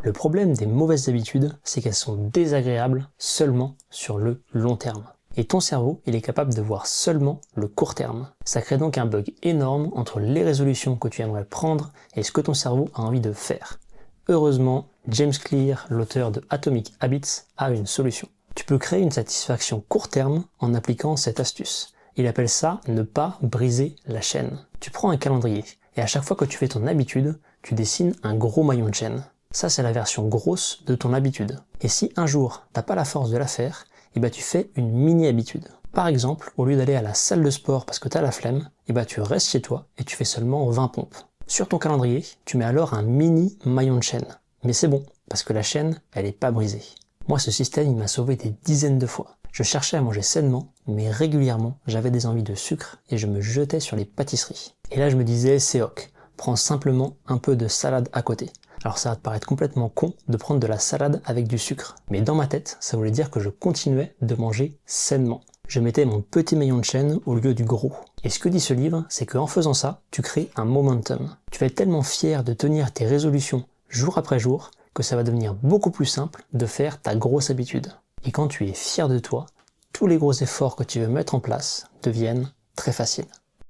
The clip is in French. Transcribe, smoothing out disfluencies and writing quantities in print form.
Le problème des mauvaises habitudes, c'est qu'elles sont désagréables seulement sur le long terme. Et ton cerveau, il est capable de voir seulement le court terme. Ça crée donc un bug énorme entre les résolutions que tu aimerais prendre et ce que ton cerveau a envie de faire. Heureusement, James Clear, l'auteur de Atomic Habits, a une solution. Tu peux créer une satisfaction court terme en appliquant cette astuce. Il appelle ça ne pas briser la chaîne. Tu prends un calendrier et à chaque fois que tu fais ton habitude, tu dessines un gros maillon de chaîne. Ça, c'est la version grosse de ton habitude. Et si un jour, t'as pas la force de la faire, tu fais une mini-habitude. Par exemple, au lieu d'aller à la salle de sport parce que t'as la flemme, tu restes chez toi et tu fais seulement 20 pompes. Sur ton calendrier, tu mets alors un mini maillon de chaîne. Mais c'est bon, parce que la chaîne, elle est pas brisée. Moi, ce système, il m'a sauvé des dizaines de fois. Je cherchais à manger sainement, mais régulièrement, j'avais des envies de sucre et je me jetais sur les pâtisseries. Et là, je me disais, c'est ok, prends simplement un peu de salade à côté. Alors ça va te paraître complètement con de prendre de la salade avec du sucre, mais dans ma tête, ça voulait dire que je continuais de manger sainement. Je mettais mon petit maillon de chaîne au lieu du gros. Et ce que dit ce livre, c'est qu'en faisant ça, tu crées un momentum. Tu vas être tellement fier de tenir tes résolutions jour après jour que ça va devenir beaucoup plus simple de faire ta grosse habitude. Et quand tu es fier de toi, tous les gros efforts que tu veux mettre en place deviennent très faciles.